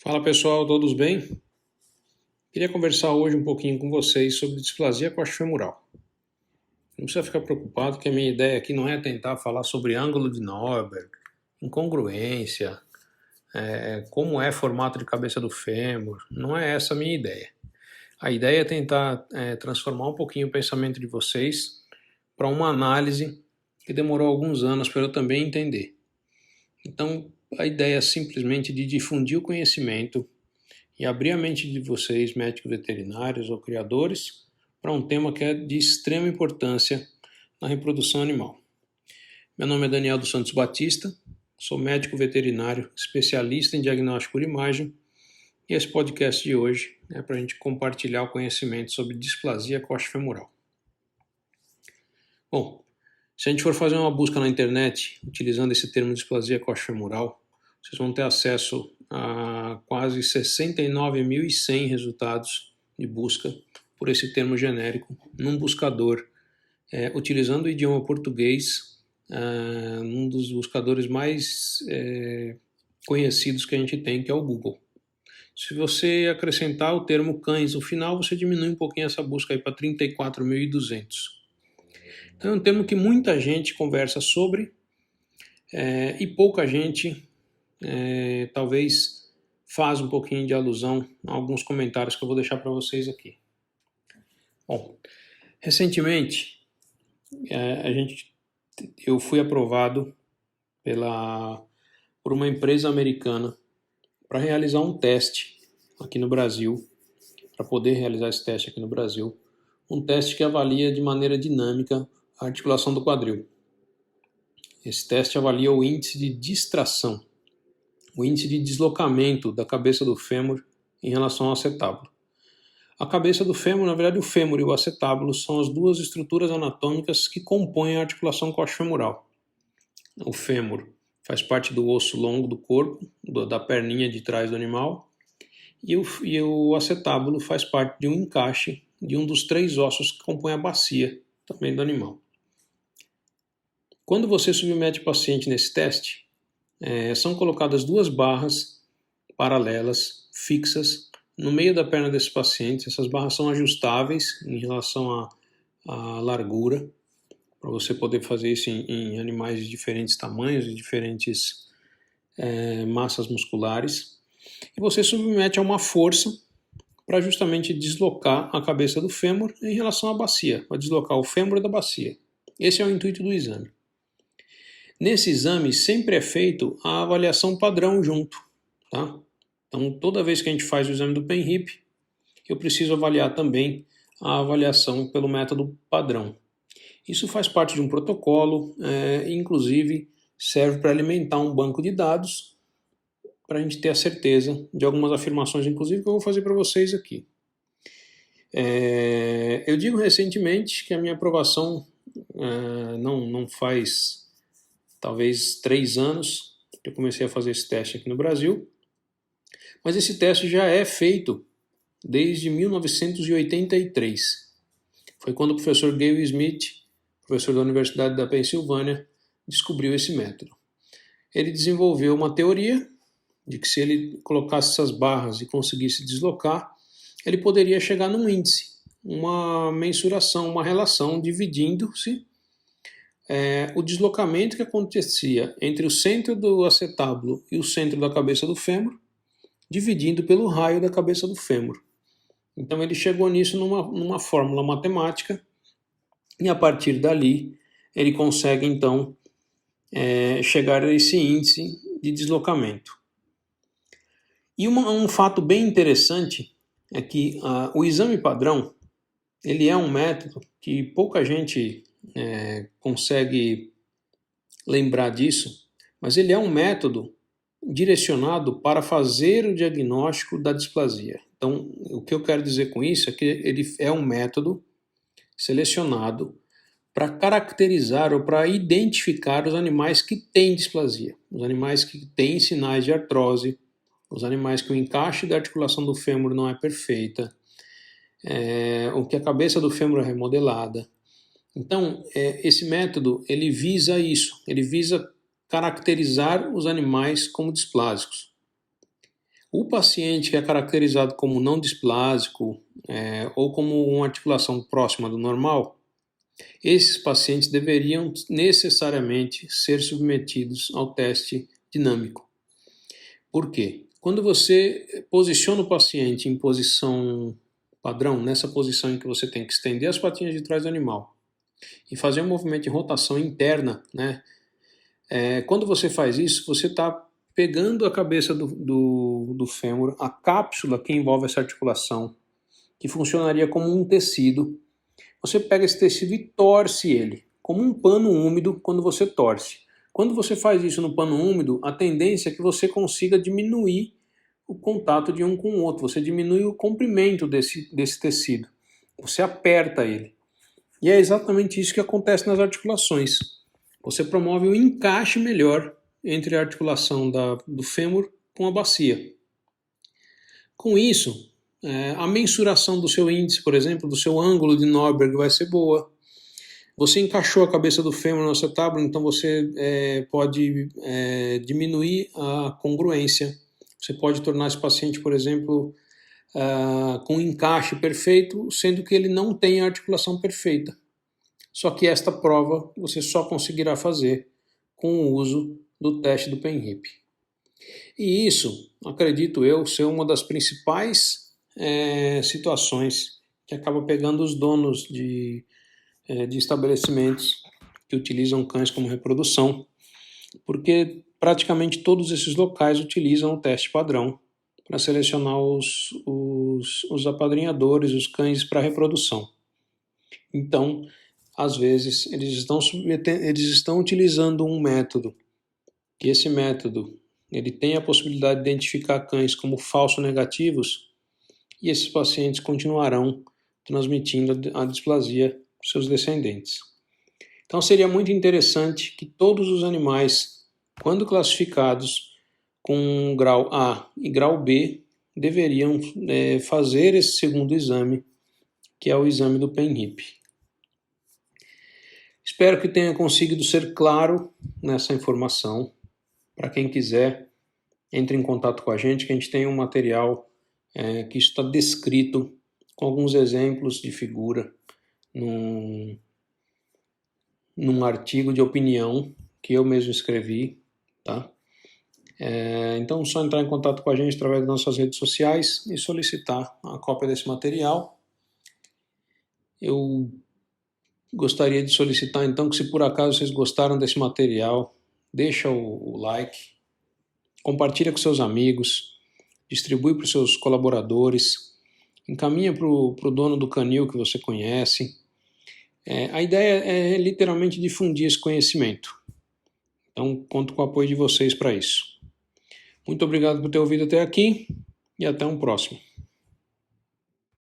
Fala pessoal, todos bem? Queria conversar hoje um pouquinho com vocês sobre displasia coxofemoral. Não precisa ficar preocupado que a minha ideia aqui não é tentar falar sobre ângulo de Norberg, incongruência, como é formato de cabeça do fêmur. Não é essa a minha ideia. A ideia é tentar transformar um pouquinho o pensamento de vocês para uma análise que demorou alguns anos para eu também entender. Então, a ideia é simplesmente de difundir o conhecimento e abrir a mente de vocês, médicos veterinários ou criadores, para um tema que é de extrema importância na reprodução animal. Meu nome é Daniel dos Santos Batista, sou médico veterinário, especialista em diagnóstico por imagem, e esse podcast de hoje é para a gente compartilhar o conhecimento sobre displasia coxofemoral. Bom, se a gente for fazer uma busca na internet utilizando esse termo displasia coxofemoral, vocês vão ter acesso a quase 69.100 resultados de busca por esse termo genérico num buscador, utilizando o idioma português, um dos buscadores mais conhecidos que a gente tem, que é o Google. Se você acrescentar o termo cães no final, você diminui um pouquinho essa busca para 34.200. Então é um termo que muita gente conversa sobre e pouca gente talvez faz um pouquinho de alusão a alguns comentários que eu vou deixar para vocês aqui. Bom, recentemente eu fui aprovado por uma empresa americana para realizar um teste aqui no Brasil, para poder realizar esse teste aqui no Brasil, um teste que avalia de maneira dinâmica a articulação do quadril. Esse teste avalia o índice de distração, o índice de deslocamento da cabeça do fêmur em relação ao acetábulo. A cabeça do fêmur, na verdade o fêmur e o acetábulo são as duas estruturas anatômicas que compõem a articulação coxofemoral. O fêmur faz parte do osso longo do corpo, da perninha de trás do animal, e o acetábulo faz parte de um encaixe de um dos 3 ossos que compõem a bacia também do animal. Quando você submete o paciente nesse teste, são colocadas 2 barras paralelas, fixas, no meio da perna desse paciente. Essas barras são ajustáveis em relação à largura, para você poder fazer isso em animais de diferentes tamanhos, de diferentes massas musculares. E você submete a uma força para justamente deslocar a cabeça do fêmur em relação à bacia, para deslocar o fêmur da bacia. Esse é o intuito do exame. Nesse exame sempre é feito a avaliação padrão junto, tá? Então toda vez que a gente faz o exame do PENRIP, eu preciso avaliar também a avaliação pelo método padrão. Isso faz parte de um protocolo, inclusive serve para alimentar um banco de dados para a gente ter a certeza de algumas afirmações, inclusive, que eu vou fazer para vocês aqui. Eu digo recentemente que a minha aprovação não faz talvez 3 anos que eu comecei a fazer esse teste aqui no Brasil, mas esse teste já é feito desde 1983. Foi quando o professor Gayle Smith, professor da Universidade da Pensilvânia, descobriu esse método. Ele desenvolveu uma teoria de que se ele colocasse essas barras e conseguisse deslocar, ele poderia chegar num índice, uma mensuração, uma relação dividindo-se o deslocamento que acontecia entre o centro do acetábulo e o centro da cabeça do fêmur, dividindo pelo raio da cabeça do fêmur. Então ele chegou nisso numa fórmula matemática, e a partir dali ele consegue então chegar a esse índice de deslocamento. E um fato bem interessante é que o exame padrão ele é um método que pouca gente consegue lembrar disso, mas ele é um método direcionado para fazer o diagnóstico da displasia. Então, o que eu quero dizer com isso é que ele é um método selecionado para caracterizar ou para identificar os animais que têm displasia, os animais que têm sinais de artrose, os animais que o encaixe da articulação do fêmur não é perfeita, ou que a cabeça do fêmur é remodelada. Então, esse método ele visa isso, ele visa caracterizar os animais como displásicos. O paciente que é caracterizado como não displásico ou como uma articulação próxima do normal, esses pacientes deveriam necessariamente ser submetidos ao teste dinâmico. Por quê? Quando você posiciona o paciente em posição padrão, nessa posição em que você tem que estender as patinhas de trás do animal e fazer um movimento de rotação interna, né? Quando você faz isso, você está pegando a cabeça do fêmur, a cápsula que envolve essa articulação, que funcionaria como um tecido. Você pega esse tecido e torce ele, como um pano úmido quando você torce. Quando você faz isso no pano úmido, a tendência é que você consiga diminuir o contato de um com o outro, você diminui o comprimento desse tecido, você aperta ele. E é exatamente isso que acontece nas articulações. Você promove um encaixe melhor entre a articulação do fêmur com a bacia. Com isso, a mensuração do seu índice, por exemplo, do seu ângulo de Norberg vai ser boa. Você encaixou a cabeça do fêmur no acetábulo, então você pode diminuir a congruência. Você pode tornar esse paciente, por exemplo, com um encaixe perfeito, sendo que ele não tem a articulação perfeita. Só que esta prova você só conseguirá fazer com o uso do teste do PENHIP. E isso, acredito eu, ser uma das principais situações que acaba pegando os donos de estabelecimentos que utilizam cães como reprodução, porque praticamente todos esses locais utilizam o teste padrão para selecionar os apadrinhadores, os cães para reprodução. Então, às vezes, eles estão utilizando um método, e esse método ele tem a possibilidade de identificar cães como falso negativos, e esses pacientes continuarão transmitindo a displasia aos seus descendentes. Então seria muito interessante que todos os animais, quando classificados com grau A e grau B, deveriam fazer esse segundo exame, que é o exame do PENHIP. Espero que tenha conseguido ser claro nessa informação. Para quem quiser, entre em contato com a gente, que a gente tem um material que está descrito com alguns exemplos de figura num artigo de opinião que eu mesmo escrevi, tá? Então, só entrar em contato com a gente através das nossas redes sociais e solicitar a cópia desse material. Eu gostaria de solicitar, então, que se por acaso vocês gostaram desse material, deixa o like, compartilha com seus amigos, distribui para os seus colaboradores, encaminha para o dono do canil que você conhece. A ideia é literalmente difundir esse conhecimento. Então, conto com o apoio de vocês para isso. Muito obrigado por ter ouvido até aqui e até um próximo.